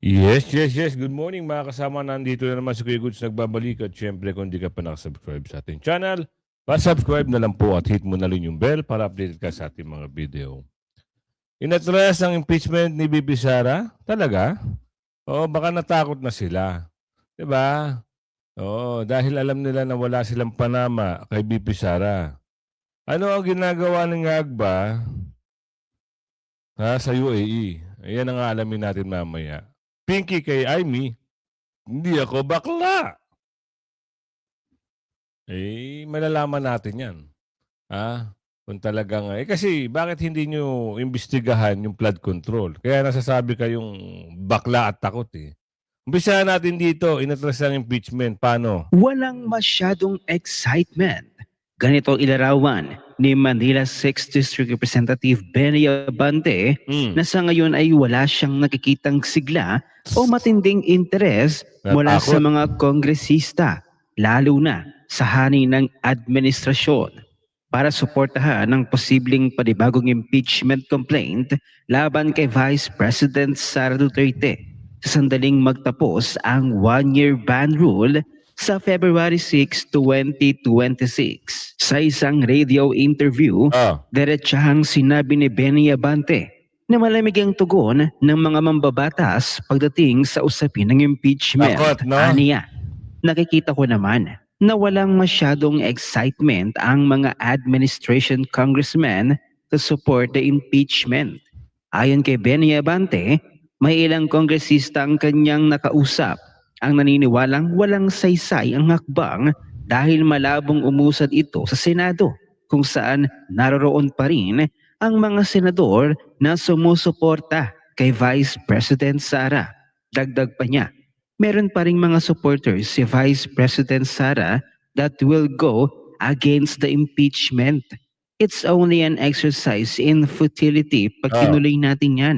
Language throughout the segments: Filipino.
Yes, yes, yes. Good morning mga kasama. Nandito na naman si Kuya Goods nagbabalik. At syempre kung di ka pa nakasubscribe sa ating channel, pa-subscribe na lang po at hit mo na rin yung bell para updated ka sa ating mga video. Inatras ang impeachment ni Bibi Sara? Talaga? Oo, baka natakot na sila. 'Di ba? Oo, dahil alam nila na wala silang panama kay Bibi Sara. Ano ang ginagawa ng Agba sa UAE? Ayan ang alamin natin mamaya. Pinky kay Amy, hindi ako bakla. Malalaman natin yan. Kung talagang, kasi bakit hindi nyo imbestigahan yung flood control? Kaya nasasabi kayong bakla at takot eh. Umpisahan natin dito, inatras ang impeachment. Paano? Walang masyadong excitement. Ganito ilarawan ni Manila 6th District Representative Benny Abante na sa ngayon ay wala siyang nakikitang sigla o matinding interes mula sa Natakot. mga kongresista, lalo na sa hani ng administrasyon para suportahan ang posibleng panibagong impeachment complaint laban kay Vice President Sara Duterte sa sandaling magtapos ang one-year ban rule sa February 6, 2026. Sa isang radio interview, diretsahang sinabi ni Benny Abante na malamig ang tugon ng mga mambabatas pagdating sa usapin ng impeachment. Takot, no? Aniya, nakikita ko naman na walang masyadong excitement ang mga administration congressmen to support the impeachment. Ayon kay Benny Abante, may ilang kongresista ang kanyang nakausap ang naniniwalang walang saysay ang hakbang dahil malabong umusad ito sa Senado kung saan naroroon pa rin ang mga senador na sumusuporta kay Vice President Sara. Dagdag pa niya, meron pa ring mga supporters si Vice President Sara that will go against the impeachment. It's only an exercise in futility pag tinuloy natin yan.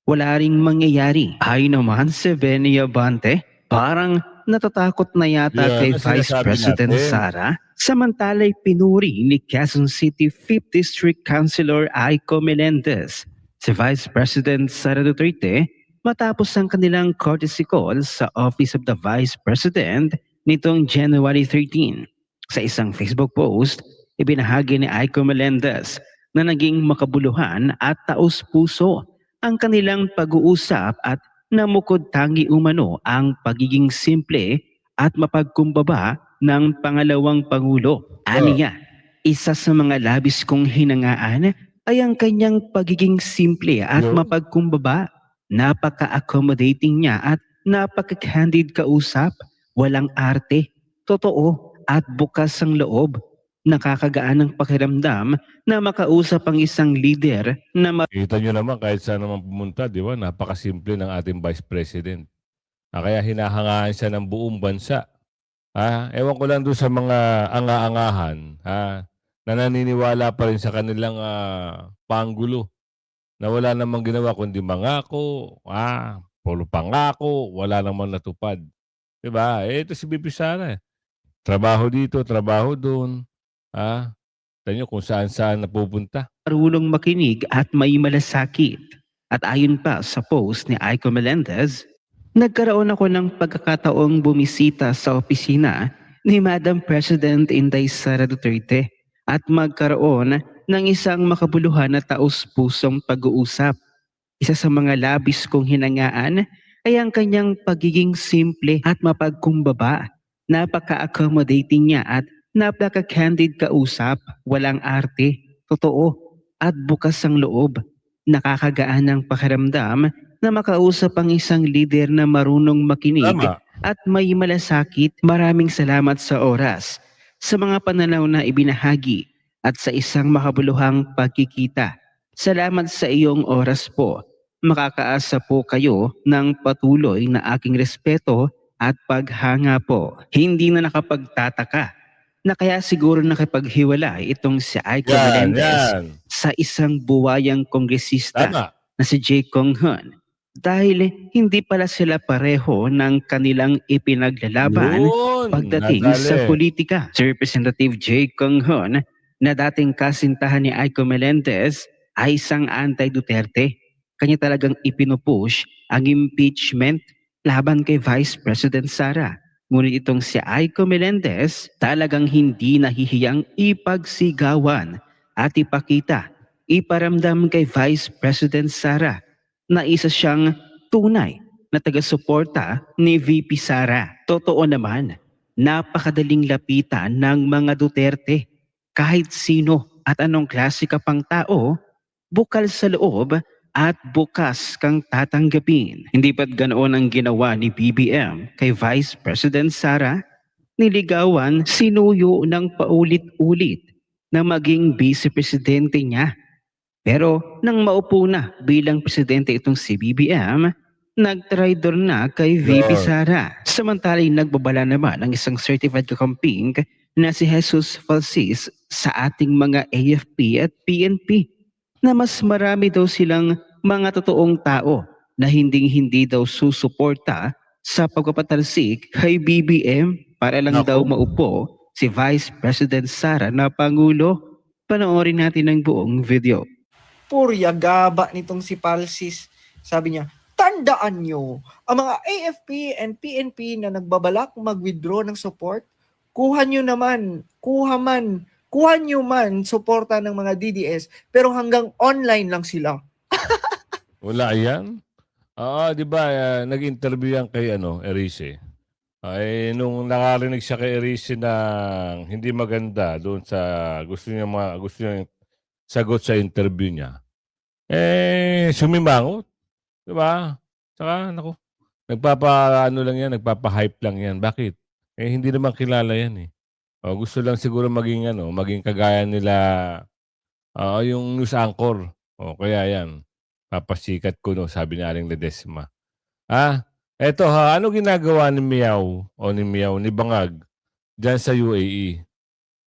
Wala ring mangyayari. Ay naman si Benny Abante, parang natatakot na yata kay Vice President Sara. Samantala'y pinuri ni Quezon City 5th District Councilor Aiko Melendez si Vice President Sara Duterte matapos ang kanilang courtesy call sa Office of the Vice President nitong January 13. Sa isang Facebook post, ibinahagi ni Aiko Melendez na naging makabuluhan at taos-puso ang kanilang pag-uusap at namukod tangi umano ang pagiging simple at mapagkumbaba ng pangalawang Pangulo. Aniya, isa sa mga labis kong hinangaan ay ang kanyang pagiging simple at mapagkumbaba. Napaka-accommodating niya at napaka-candid kausap, walang arte, totoo at bukas ang loob. Nakakagaan ng pakiramdam na makausap ang isang leader na Kita nyo naman kahit saan naman pumunta, di ba? Napakasimple ng ating Vice President. Kaya hinahangaan siya ng buong bansa. Ewan ko lang doon sa mga anga-angahan na naniniwala pa rin sa kanilang panggulo na wala namang ginawa kundi mangako, puro pangako, wala namang natupad. Di ba? Ito si Bibi Sara. Trabaho dito, trabaho doon. Tanyo kung saan-saan napupunta. marunong makinig at may malasakit. At ayon pa sa post ni Aiko Melendez, nagkaroon ako ng pagkakataong bumisita sa opisina ni Madam President Inday Sara Duterte at magkaroon ng isang makabuluhan na taos-pusong pag-uusap. Isa sa mga labis kong hinangaan ay ang kanyang pagiging simple at mapagkumbaba. Napaka-accommodating niya at napaka-candid kausap, walang arte, totoo at bukas ang loob. Nakakagaan ng pakiramdam na makausap ang isang leader na marunong makinig at may malasakit. Maraming salamat sa oras, sa mga pananaw na ibinahagi at sa isang makabuluhang pagkikita. Salamat sa iyong oras po. Makakaasa po kayo ng patuloy na aking respeto at paghanga po. Hindi na nakapagtataka na kaya siguro nakipaghiwalay itong si Aiko Melendez sa isang buwayang kongresista na si Jay Kong-hun dahil hindi pala sila pareho ng kanilang ipinaglalaban pagdating sa politika. Si Representative Jay Kong-hun na dating kasintahan ni Aiko Melendez ay isang anti-Duterte. kanya talagang ipinupush ang impeachment laban kay Vice President Sara. Ngunit itong si Aiko Melendez talagang hindi nahihiyang ipagsigawan at ipakita, iparamdam kay Vice President Sara na isa siyang tunay na taga-suporta ni VP Sara. Totoo naman, napakadaling lapitan ng mga Duterte. Kahit sino at anong klase ka pang tao, bukal sa loob at bukas kang tatanggapin. Hindi ba't ganoon ang ginawa ni BBM kay Vice President Sara? Niligawan, sinuyo ng paulit-ulit na maging vice presidente niya. Pero nang maupo na bilang presidente itong si BBM, nagtraidor na kay VP Yun. Sara. Samantalay nagbabala naman ang isang certified kakamping na si Jesus Falsis sa ating mga AFP at PNP na mas marami daw silang mga totoong tao na hindi daw susuporta sa pagpapatalsik kay BBM para lang daw Nako. maupo si Vice President Sara na Pangulo. Panoorin natin ang buong video. Purya gaba nitong si Palsis. Sabi niya, tandaan nyo, ang mga AFP and PNP na nagbabalak mag-withdraw ng support, kuha nyo man suporta ng mga DDS, pero hanggang online lang sila. Wala yan? Oo, di ba, nag-interview yan kay Erice. Ay, nung nakarinig siya kay Erice ng hindi maganda doon sa gusto niya sagot sa interview niya, sumimangot. Di ba? Saka, naku, nagpapa-hype lang yan. Bakit? Hindi naman kilala yan eh. O, gusto lang siguro maging kagaya nila, yung news anchor. O, kaya yan. Papasikat ko, no, sabi ni Aling Ledesma. Eto ha, ano ginagawa ni ni Bangag dyan sa UAE?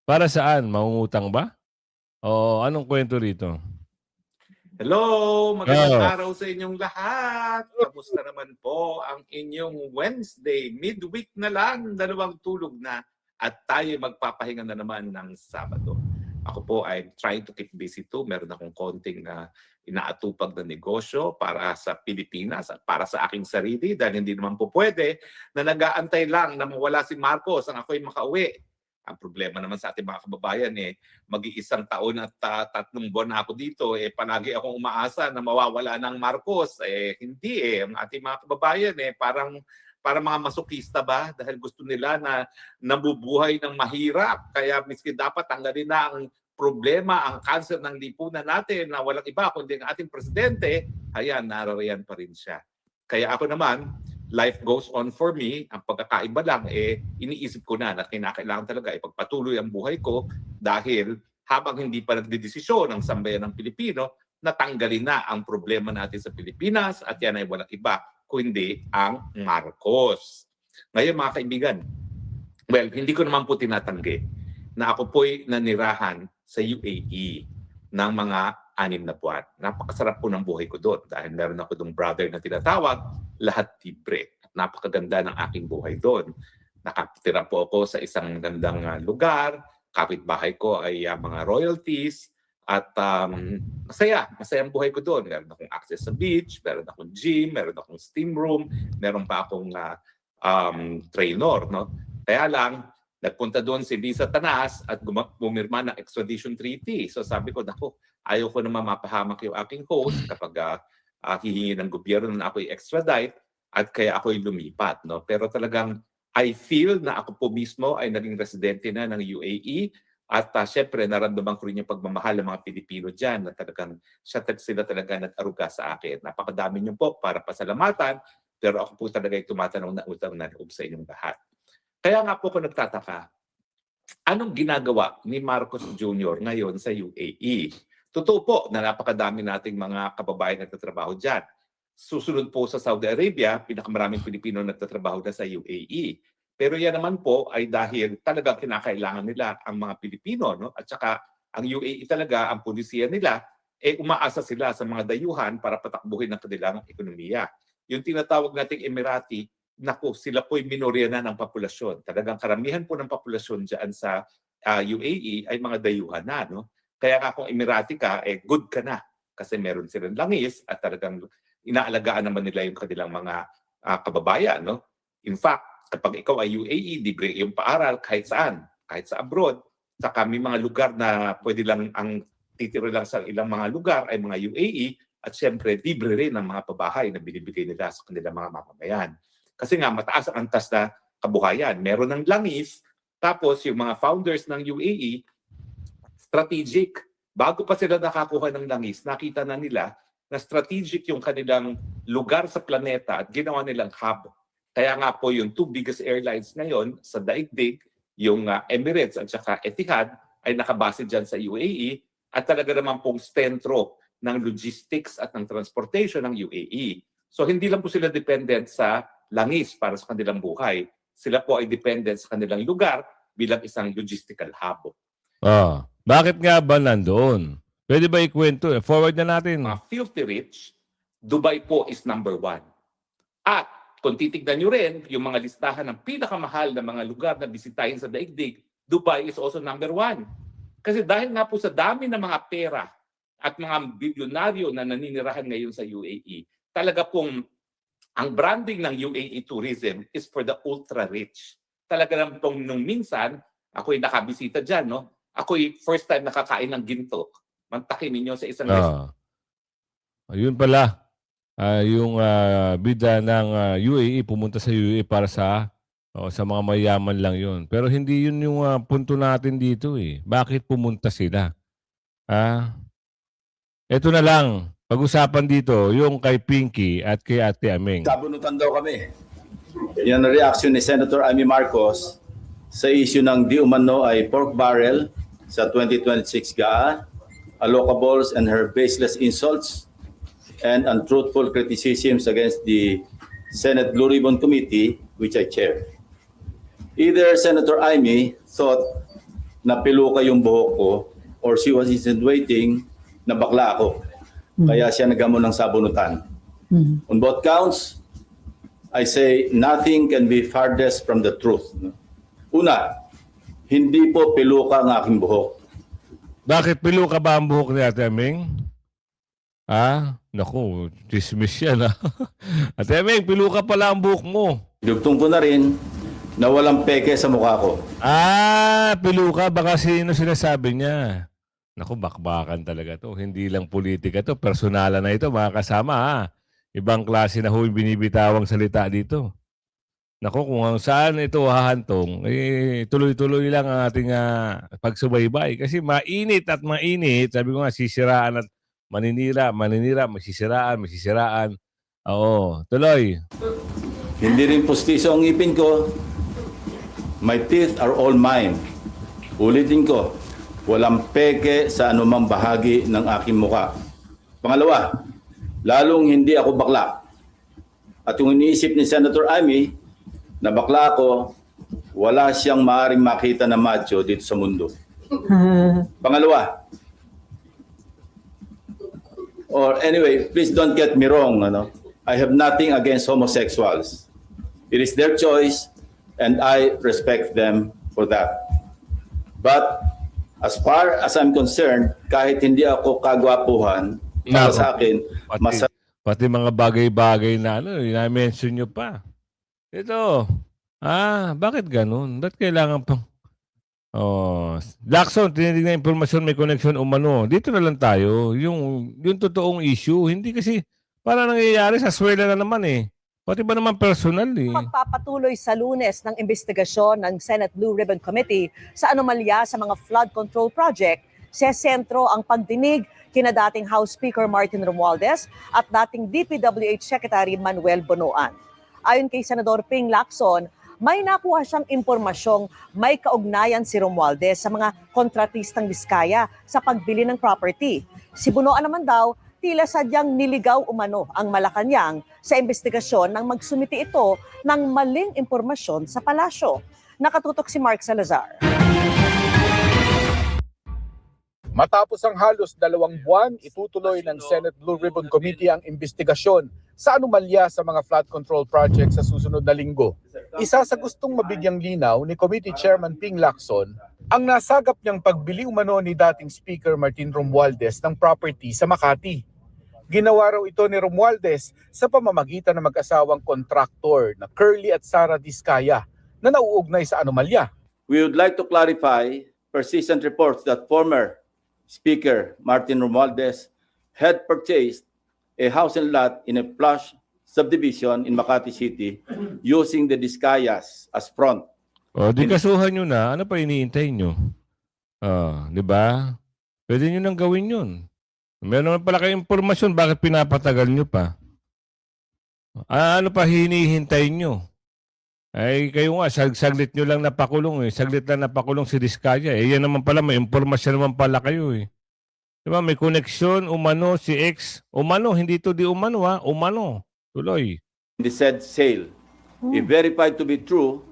Para saan? Mangungutang ba? O anong kwento rito? Hello! Magandang Oh, araw sa inyong lahat! Kamusta naman po ang inyong Wednesday? Midweek na lang, 2 tulog na at tayo magpapahinga na naman ng Sabado. Ako po ay trying to keep busy too. Meron akong konting inaatupag na negosyo para sa Pilipinas at para sa aking sarili dahil hindi naman po pwede na nag-aantay lang na mawala si Marcos ang ako'y makauwi. Ang problema naman sa ating mga kababayan mag-iisang taon at 3 buwan na ako dito, palagi akong umaasa na mawawala ng Marcos. Hindi. Ang ating mga kababayan parang mga masokista ba? Dahil gusto nila na nabubuhay ng mahirap. Kaya miski dapat tanggalin na ang problema, ang cancer ng lipunan natin na walang iba kundi ang ating presidente, nararayan pa rin siya. Kaya ako naman, life goes on for me. Ang pagkakaiba lang, iniisip ko na kinakailangan talaga ipagpatuloy ang buhay ko dahil habang hindi pa nagdedesisyon ang sambayan ng Pilipino, natanggalin na ang problema natin sa Pilipinas at yan ay walang iba kundi ang Marcos. Ngayon mga kaibigan, well, hindi ko naman po tinatanggi na ako po'y nanirahan sa UAE ng mga 6 na buwan. Napakasarap po ng buhay ko doon dahil meron ako doong brother na tinatawag, lahat libre. At napakaganda ng aking buhay doon. Nakatira po ako sa isang gandang lugar, kapitbahay ko ay mga royalties, at masaya ang buhay ko doon. Meron akong access sa beach, meron akong gym, meron akong steam room, meron pa akong trainer. No? Kaya lang, nagpunta doon si Visa Tanas at bumirma ng extradition treaty. So sabi ko, naku, ayaw ko naman mapahamak yung aking host kapag hihingi ng gobyerno na ako'y extradite at kaya ako'y lumipat. No? Pero talagang I feel na ako po mismo ay naging residente na ng UAE at syempre naramdaman ko rin yung pagmamahal ng mga Pilipino dyan na talagang sila talaga nag-aruga sa akin. Napakadami niyo po para pasalamatan pero ako po talaga ay tumatanong na utang na loob sa inyong lahat. Kaya nga po ako nagtataka, anong ginagawa ni Marcos Jr. ngayon sa UAE? Totoo po na napakadami nating mga kababayan nagtatrabaho dyan. Susunod po sa Saudi Arabia, pinakamaraming Pilipino nagtatrabaho na sa UAE. Pero yan naman po ay dahil talagang kinakailangan nila ang mga Pilipino. No? At saka ang UAE talaga, ang pulisiya nila, umaasa sila sa mga dayuhan para patakbuhin ang kanilang ekonomiya. Yung tinatawag nating Emirati, naku, sila po'y minorya na ng populasyon. Talagang karamihan po ng populasyon dyan sa UAE ay mga dayuhan na. No? Kaya kung Emirati ka, good ka na. kasi meron silang langis at talagang inaalagaan naman nila yung kanilang mga kababayan. No? In fact, kapag ikaw ay UAE, libre yung paaral kahit saan, kahit sa abroad. Saka may mga lugar na pwede lang ang titiro lang sa ilang mga lugar ay mga UAE at syempre libre rin ang mga pabahay na binibigay nila sa kanilang mga mamamayan. Kasi nga mataas ang antas na kabuhayan. Meron ng langis, tapos yung mga founders ng UAE, strategic. Bago pa sila nakakuha ng langis, nakita na nila na strategic yung kanilang lugar sa planeta at ginawa nilang hub. Kaya nga po yung two biggest airlines ngayon sa daigdig, yung Emirates at saka Etihad, ay nakabase dyan sa UAE at talaga naman pong sentro ng logistics at ng transportation ng UAE. So hindi lang po sila dependent sa langis para sa kanilang buhay. Sila po ay dependent sa kanilang lugar bilang isang logistical hub. Bakit nga ba nandoon? Pwede ba ikwento? Forward na natin. Mga filthy rich, Dubai po is number 1. At kung titignan nyo rin, yung mga listahan ng pinakamahal na mga lugar na bisitahin sa daigdig, Dubai is also number 1. Kasi dahil nga po sa dami ng mga pera at mga bilyonaryo na naninirahan ngayon sa UAE, talaga pong ang branding ng UAE tourism is for the ultra-rich. Talaga naman pong nung minsan, ako'y nakabisita dyan, no? Ako'y first time nakakain ng ginto. Mantakin ninyo sa isang restaurant. Ayun pala. Yung bida ng UAE pumunta sa UAE para sa mga mayaman lang yun. Pero hindi yun yung punto natin dito eh. Bakit pumunta sila? Ito na lang. Pag-usapan dito yung kay Pinky at kay Ate Ameng. Sabunutan daw kami. Yan ang reaction ni Senator Amy Marcos sa issue ng di umano ay pork barrel sa 2026 GAA, allocables and her baseless insults and untruthful criticisms against the Senate Blue Ribbon Committee, which I chair. Either Senator Amy thought na piluka yung buhok ko or she was insinuating na bakla ako. Kaya siya nagamon ng sabunutan. On both counts, I say nothing can be farthest from the truth. Una, hindi po piluka ang aking buhok. Bakit piluka ba ang buhok ni Ate Ameng? Naku, chismis yan Ate Ameng, piluka pala ang buhok mo. Dugtong ko na rin na walang peke sa mukha ko. Piluka, baka sino sinasabi niya? Naku, bakbakan talaga to. Hindi lang politika to, personalan na ito, mga kasama Ibang klase na yung binibitawang salita dito. Naku, kung saan ito hahantong, tuloy-tuloy lang ang ating pagsubaybay. Kasi mainit at mainit, sabi ko nga, sisiraan at maninira, masisiraan. Oo, tuloy. Hindi rin pustiso ang ngipin ko. My teeth are all mine. Ulitin ko, walang peke sa anumang bahagi ng aking muka. Pangalawa, lalong hindi ako bakla. At yung iniisip ni Senator Amy na bakla ako, wala siyang maaaring makita na macho dito sa mundo. Pangalawa, or anyway, please don't get me wrong. I have nothing against homosexuals. It is their choice and I respect them for that. But as far as I'm concerned, kahit hindi ako kagwapuhan, para sa akin, pati mga bagay-bagay na na-mention nyo pa. Ito, bakit ganun? Ba't kailangan pang... Lacson, tinitig na impormasyon, may connection umano. Dito na lang tayo. Yung totoong issue, hindi kasi para nangyayari sa swela na naman Pati ba naman personal Magpapatuloy sa Lunes ng investigasyon ng Senate Blue Ribbon Committee sa anomalya sa mga flood control project. Sa sentro ang pagdinig kina dating House Speaker Martin Romualdez at dating DPWH Secretary Manuel Bonoan. Ayon kay Senador Ping Lacson, may nakuha siyang impormasyong may kaugnayan si Romualdez sa mga kontratistang Biskaya sa pagbili ng property. Si Bonoan naman daw, tila sadyang niligaw umano ang Malacanang sa investigasyon nang magsumiti ito ng maling impormasyon sa palasyo. Nakatutok si Mark Salazar. Matapos ang halos 2 buwan, itutuloy ng Senate Blue Ribbon Committee ang investigasyon sa anomalya sa mga flood control projects sa susunod na linggo. Isa sa gustong mabigyang linaw ni Committee Chairman Ping Lacson, ang nasagap niyang pagbili umano ni dating Speaker Martin Romualdez ng property sa Makati. Ginawa raw ito ni Romualdez sa pamamagitan ng mag-asawang kontraktor na Curly at Sara Diskaya na nauugnay sa anomalya. We would like to clarify persistent reports that former Speaker Martin Romualdez had purchased a house and lot in a plush subdivision in Makati City using the Diskayas as front. O, di kasuhan nyo na. Ano pa iniintay nyo? Di ba? Pwede nyo nang gawin yun. Meron naman pala kayong impormasyon, bakit pinapatagal nyo pa? Ano pa hinihintay nyo? Ay, kayo nga, saglit nyo lang napakulong eh. Saglit lang napakulong si Diskaya. Eh, yan naman pala, may impormasyon naman pala kayo eh. Diba, may koneksyon, umano, si X. Umano, hindi to di umano ha. Umano. Tuloy. In the said sale, if verified to be true,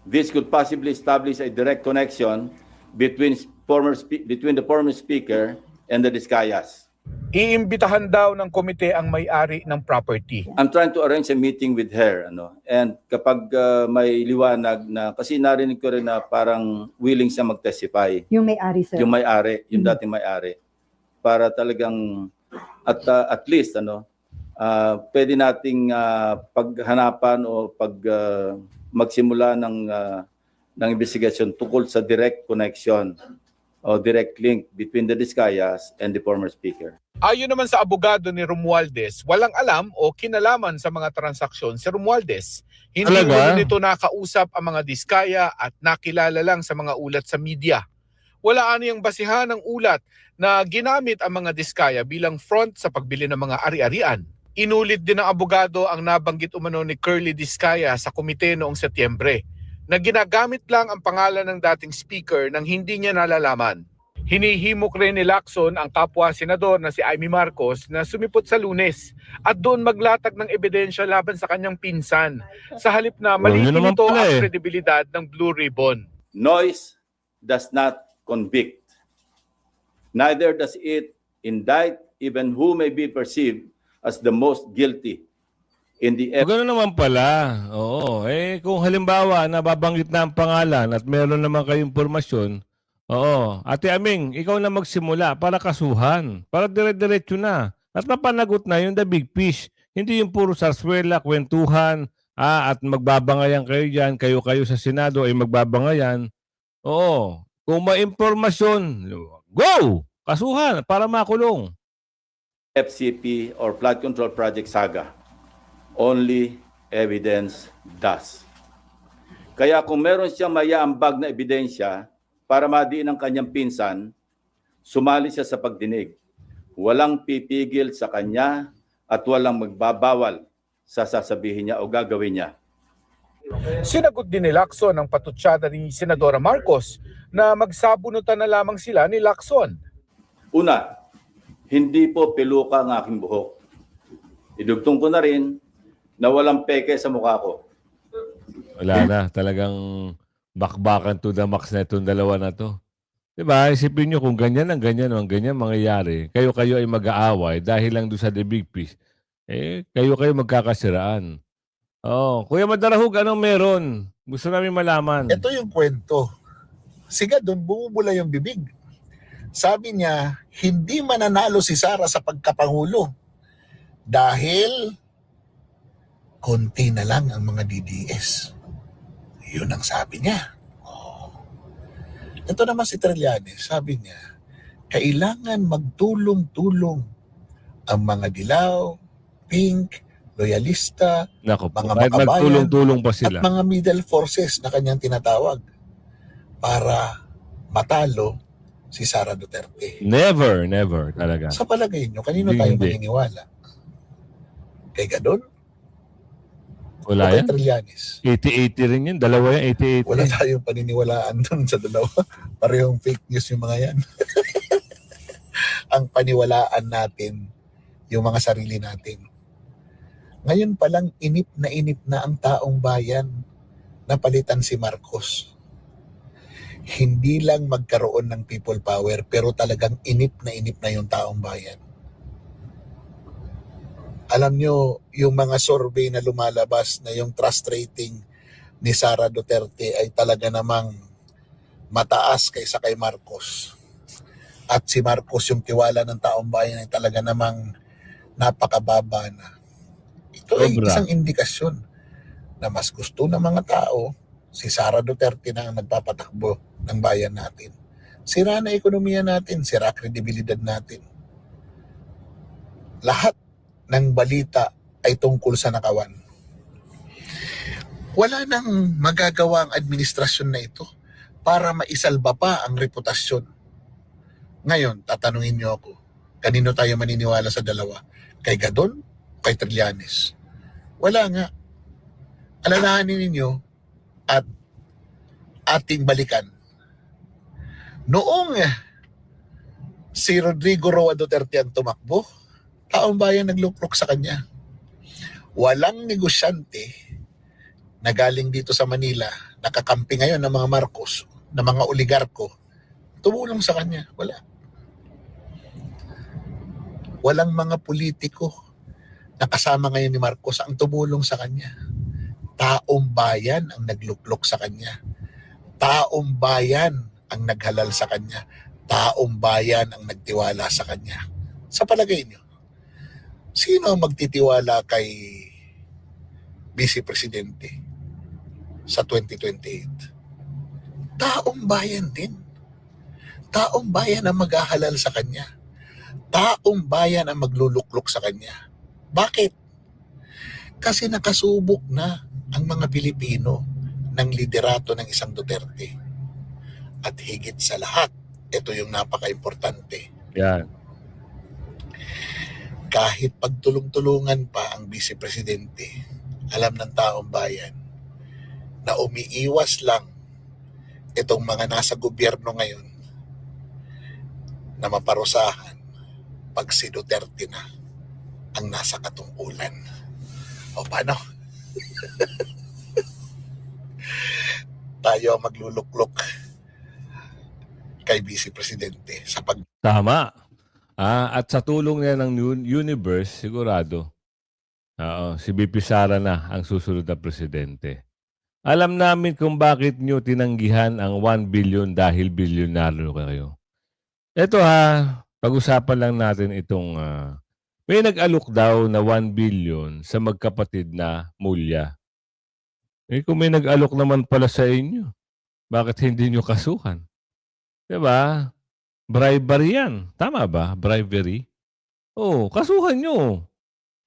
this could possibly establish a direct connection between the former speaker and the Diskayas. Iimbitahan daw ng komite ang may-ari ng property. I'm trying to arrange a meeting with her, and kapag may liwanag na, kasi narinig ko rin na parang willing siya mag-testify. Yung may-ari, sir. Yung may-ari, yung dating may-ari. Para talagang, at least, pwede nating paghanapan o magsimula ng investigasyon tungkol sa direct connection o direct link between the Diskayas and the former speaker. Ayon naman sa abogado ni Romualdez, walang alam o kinalaman sa mga transaksyon si Romualdez. Hindi Talaga? nito nakausap ang mga Diskaya at nakilala lang sa mga ulat sa media. Wala aniyang basihan ng ulat na ginamit ang mga Diskaya bilang front sa pagbili ng mga ari-arian. Inulit din ng abogado ang nabanggit umano ni Curly Diskaya sa komite noong Setyembre na ginagamit lang ang pangalan ng dating speaker nang hindi niya nalalaman. Hinihimok rin ni Lacson ang kapwa senador na si Amy Marcos na sumipot sa Lunes at doon maglatag ng ebidensya laban sa kanyang pinsan sa halip na Yun malitin naman ito pala ang eh. kredibilidad ng Blue Ribbon. Noise does not convict. Neither does it indict even who may be perceived as the most guilty in the O, gano'n naman pala. Oo. Eh, kung halimbawa, nababanggit na ang pangalan at meron naman kayong impormasyon, oo. Ate Aming, ikaw na magsimula para kasuhan. Para dire-diretso na. At mapanagot na yung the big fish. Hindi yung puro sarswela, kwentuhan, at magbabangayan kayo dyan, kayo sa Senado ay magbabangayan. Oo. Kung may impormasyon, go! Kasuhan para makulong. FCP or Flood Control Project saga. Only evidence does. Kaya kung meron siyang mayaambag na ebidensya para madiin ang kanyang pinsan, sumali siya sa pagdinig. Walang pipigil sa kanya at walang magbabawal sa sasabihin niya o gagawin niya. Sinagot din ni Lacson ang patutsada ni Senadora Marcos na magsabunutan na lamang sila ni Lacson. Una, hindi po peluka ang aking buhok. Idugtong ko na rin na walang peke sa mukha ko. Wala na. Talagang bakbakan to the max na itong dalawa na to. Diba? Isipin nyo kung ganyan ang ganyan mangyayari. Kayo ay mag-aaway dahil lang doon sa the big fish. Eh, kayo magkakasiraan. Oh, Kuya Madarahug, anong meron? Gusto namin malaman. Ito yung kwento. Siga doon bumubula yung bibig. Sabi niya, hindi mananalo si Sara sa pagkapangulo dahil konti na lang ang mga DDS. Yun ang sabi niya. Oh. Ito naman si Trillanes, sabi niya, kailangan magtulong-tulong ang mga dilaw, pink, loyalista, Nako po, mga kahit makabayan, magtulong-tulong pa at sila. mga middle forces na kanyang tinatawag para matalo si Sara Duterte. Never talaga. Sa palagay nyo, kanino Hindi, tayo hindi. maniniwala? Kay Gadon? Wala O kay yan? Trillanes? 80-80 rin yun. Dalawa yan, 80-80. Wala tayong paniniwalaan doon sa dalawa. Parehong fake news yung mga yan. Ang paniwalaan natin, yung mga sarili natin. Ngayon palang inip na ang taong bayan na palitan si Marcos. Hindi lang magkaroon ng people power, pero talagang inip na yung taong bayan. Alam nyo, yung mga survey na lumalabas na yung trust rating ni Sara Duterte ay talaga namang mataas kaysa kay Marcos. At si Marcos, yung tiwala ng taong bayan ay talaga namang napakababa na. Ito ay Sobra. isang indikasyon na mas gusto ng mga tao si Sara Duterte na ang nagpapatakbo ng bayan natin. Sira na ekonomiya natin, sira kredibilidad natin. Lahat ng balita ay tungkol sa nakawan. Wala nang magagawa ang administrasyon na ito para maisalba pa ang reputasyon. Ngayon, tatanungin niyo ako, kanino tayo maniniwala sa dalawa? Kay Gadon o kay Trillanes? Wala nga. Alalahanin ninyo at ating balikan. Noong si Rodrigo Roa Duterte ang tumakbo, taong bayan nagluklok sa kanya. Walang negosyante na galing dito sa Manila, nakakampi ngayon ng mga Marcos, ng mga oligarko, tumulong sa kanya. Wala. Walang mga politiko na kasama ngayon ni Marcos ang tumulong sa kanya. Taong bayan ang nagluklok sa kanya. Taong bayan ang naghalal sa kanya. Taong bayan ang nagtiwala sa kanya. Sa palagay niyo, sino ang magtitiwala kay Vice Presidente sa 2028? Taong bayan din. Taong bayan ang maghahalal sa kanya. Taong bayan ang magluluklok sa kanya. Bakit? Kasi nakasubok na ang mga Pilipino ng liderato ng isang Duterte. At higit sa lahat, ito yung napaka-importante. Yan. Kahit pagtulong-tulungan pa ang Vice Presidente, alam ng taong bayan na umiiwas lang itong mga nasa gobyerno ngayon na maparusahan pag si Duterte na ang nasa katungkulan. O paano? Tayo ang magluluklok kay Vice Presidente sa pag Tama. At sa tulong niya ng universe, sigurado, si BP Sara na ang susunod na presidente. Alam namin kung bakit nyo tinanggihan ang 1 billion dahil bilyonaryo kayo. Ito pag-usapan lang natin itong may nag-alok daw na 1 billion sa magkapatid na Mulya. Kung may nag-alok naman pala sa inyo, bakit hindi nyo kasuhan? Diba? Bribery yan. Tama ba? Bribery? Oo, kasuhan nyo.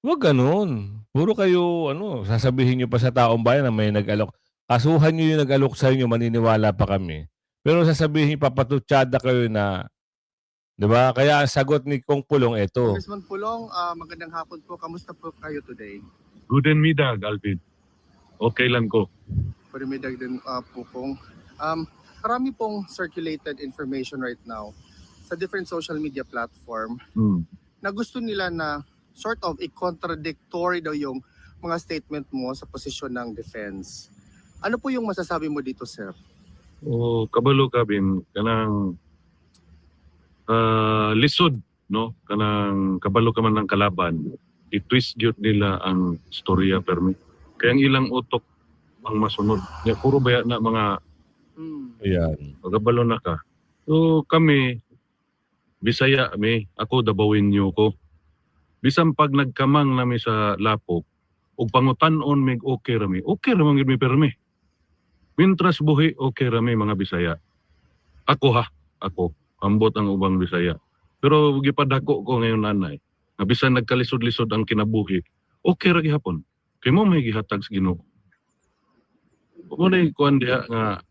Huwag ganun. Puro kayo, sasabihin nyo pa sa taong bayan na may nag-alok. Kasuhan nyo yung nag-alok sa inyo, maniniwala pa kami. Pero sasabihin nyo, papatutsada kayo na, diba? Kaya ang sagot ni Kong Pulong, ito. Congressman Pulong, magandang hapon po. Kamusta po kayo today? Guten Mittag, Alvin. Okay lang ko. Parimedag din po kong. Marami pong circulated information right now sa different social media platform na gusto nila na sort of contradictory daw yung mga statement mo sa posisyon ng defense. Ano po yung masasabi mo dito, sir? O kabalo kabin kanang lisod, no? Kanang kabalo ka man ng kalaban. I-twist gyud nila ang storya permi. Kaya ang ilang utok ang masunod. Ya puro baya na mga Ayan. kabalo na ka. So kami Bisaya mi, ako Dabawin nyo ko. Bisan pag nagkamang nami sa lapok, ug pangutan-on mig okay rami gid mi permi. Mintras buhi okay rami mga Bisaya. Ako ambot ang ubang Bisaya. Pero gipadako ko ngayon nanay, nga bisan nagkalisod-lisod ang kinabuhi, okay ra gihapon. Kay mo may gihatag sa Ginoo. Mo nay kuan diha nga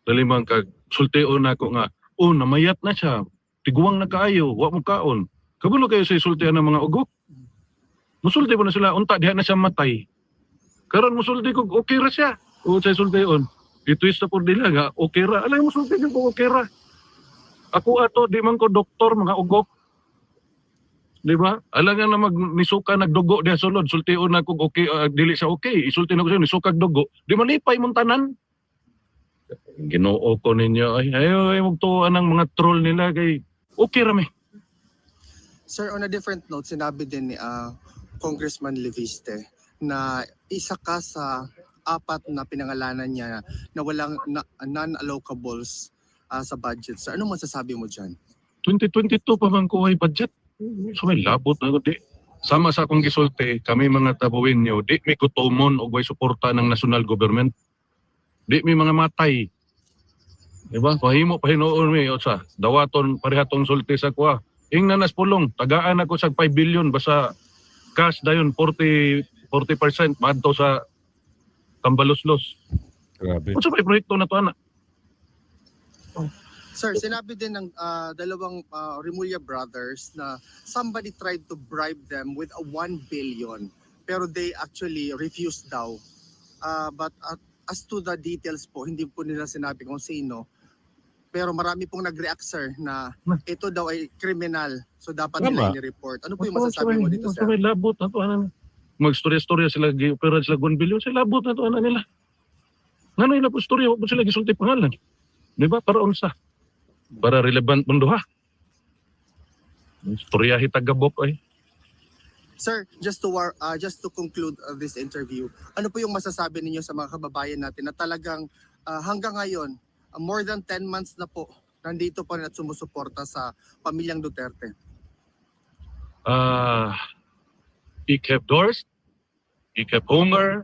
lalimang kag sultion nako nga, namayat na siya. Tiguang na kaayo, wa mo kaon. Kabulo kayo sa isultihan ng mga ugok. Musulti po na sila, unta diha na siya matay. Karon musulti ko, okay ra siya. O sa isultihan, itwist na po nila nga, okay ra. Alay musulti ko, okay ra. Ako ato, di man ko doktor, mga ugok. Di ba? Alam nga na nisuka nagdugo diha sulod, sultiyon na ko, okay, dili sa okay. Isulti na ko siya, nisuka dugo. Di malipay mong tanan. Ginoo ko ninyo, ay magtuwa ng mga troll nila kay okay rami. Sir, on a different note, sinabi din ni Congressman Leviste na isa ka sa apat na pinangalanan niya na walang non-allocables sa budget. Sir, anong masasabi mo dyan? 2022 pa man ko ay budget. So may labot na ko, di. Sama sa akong gisulti, kami mga tabuinyo, di may kutomon o way suporta ng national government. Di may mga matay. Diba? Pahinoon mi, o sa dawaton, parehatong sulti sa kuha. Ingnan nas pulong, tagaan ako sa 5 billion, basta cash dayon 40% madto sa Tambaluslos. Grabe. Unsa may proyekto na to, ana? Sir, sinabi din ng dalawang Remulla brothers na somebody tried to bribe them with a 1 billion pero they actually refused daw. But as to the details po, hindi po nila sinabi kung sino. Pero marami pong nag-react, sir, na ito daw ay criminal. So dapat nila Tama. i-report. Ano po yung masasabi mo dito, sir? May labot na to, ana. Magstorya-storya sila, gi-opera sila 1 billion, sa labot na to, ana nila. Nga na po storya, wag mo sila gisulti pangalan. Di ba? Para unsa? Para relevant mundo ha. Storya hitagabok ay. Sir, just to conclude this interview, ano po yung masasabi ninyo sa mga kababayan natin na talagang hanggang ngayon, more than 10 months na po, nandito pa rin at sumusuporta sa pamilyang Duterte? Ik heb dorst, ik heb honger,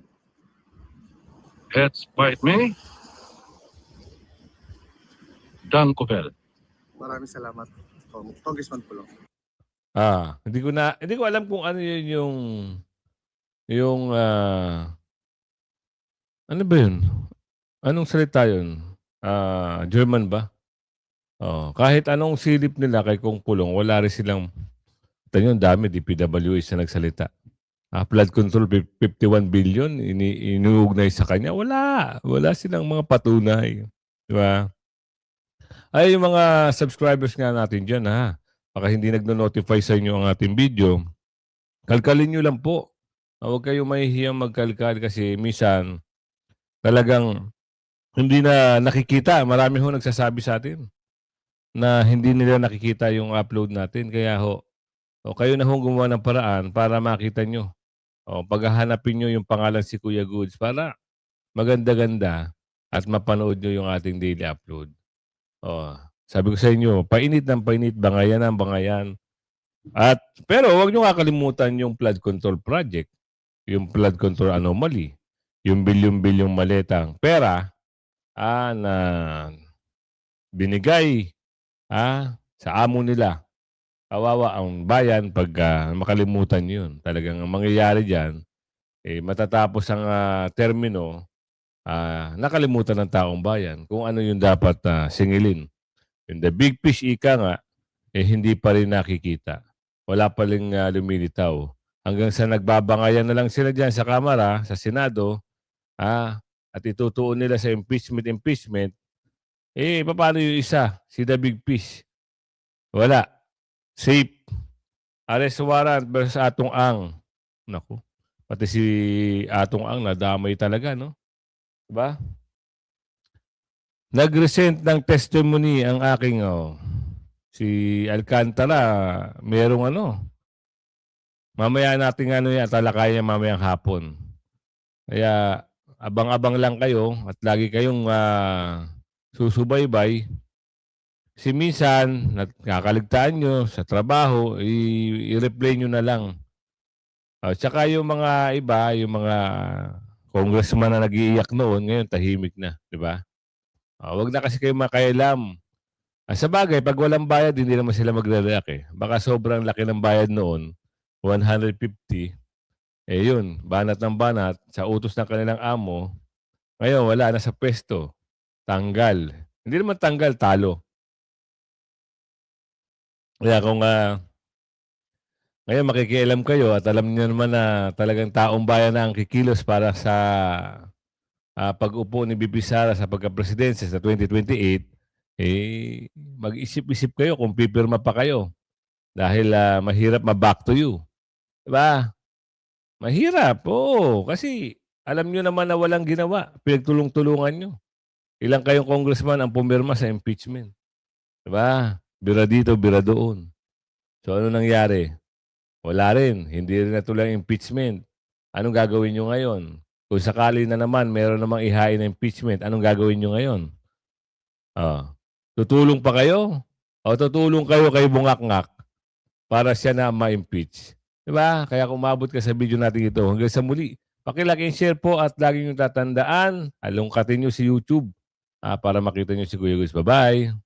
het spijt me. Dank u wel. Maraming salamat, Congressman Pulong. Hindi ko alam kung ano yun yung ano ba yun? Anong salita yun? German ba? Kahit anong silip nila kay Kong Pulong, wala rin silang, yun, dami, DPWH na nagsalita. Flood control, 51 billion, inuugnay sa kanya. Wala silang mga patunay. Di ba? Ay, yung mga subscribers nga natin dyan, ha? Baka hindi nagno-notify sa inyo ang ating video. Kalkalin nyo lang po. Huwag kayong mahihiyang magkalkal kasi minsan talagang hindi na nakikita. Marami ho nagsasabi sa atin na hindi nila nakikita yung upload natin. Kaya kayo na ho gumawa ng paraan para makita nyo. Paghahanapin nyo yung pangalan si Kuya Goods para maganda-ganda at mapanood nyo yung ating daily upload. Sabi ko sa inyo, painit ng painit, bangayan ng bangayan. Pero huwag nyo kakalimutan yung flood control project, yung flood control anomaly, yung bilyong-bilyong maletang pera na binigay sa amo nila. Kawawa ang bayan pag makalimutan yun. Talagang ang mangyayari dyan, matatapos ang termino, nakalimutan ng taong bayan kung ano yung dapat singilin. In the big fish, ika nga, hindi pa rin nakikita. Wala pa rin lumilitaw. Hanggang sa nagbabangayan na lang sila dyan sa Kamara, sa Senado, at itutuon nila sa impeachment, paano yung isa? Si the big fish? Wala. Safe. Arrest warrant versus Atong Ang. Naku. Pati si Atong Ang nadamay talaga, no? Diba? Nag-resent ng testimony ang aking si Alcantara. Merong mamaya natin talakayan mamayang hapon. Kaya abang-abang lang kayo at lagi kayong susubaybay. Si minsan, nakakaligtaan nyo sa trabaho, i-replay nyo na lang. Tsaka yung mga iba, yung mga congressman na nag-iiyak noon, ngayon tahimik na, di ba? Huwag na kasi kayo makailam. Sa bagay, pag walang bayad, hindi naman sila magre-react . Baka sobrang laki ng bayad noon, 150. Yun, banat ng banat, sa utos ng kanilang amo. Ngayon, wala na sa pwesto. Tanggal. Hindi naman tanggal, talo. Kaya kung ngayon makikialam kayo at alam niyo naman na talagang taong bayan na ang kikilos para sa pag-upo ni Bibi Sara sa pagka-presidency sa 2028, mag-isip-isip kayo kung pipirma pa kayo. Dahil mahirap ma-back to you. Diba? Mahirap. Oo. Kasi alam nyo naman na walang ginawa. Pinagtulong-tulungan nyo. Ilang kayong congressman ang pumirma sa impeachment. Diba? Bira dito, bira doon. So ano nangyari? Wala rin. Hindi rin natuloy ang impeachment. Anong gagawin nyo ngayon? Kung sakali na naman, meron namang ihain na impeachment, anong gagawin nyo ngayon? Tutulong pa kayo? O tutulong kayo kay Bungakngak para siya na ma-impeach? Diba? Kaya kung umabot ka sa video natin ito, hanggang sa muli, pakilike and share po at lagi nyo tatandaan, alungkatin nyo si YouTube para makita nyo si Kuya Gus. Bye-bye!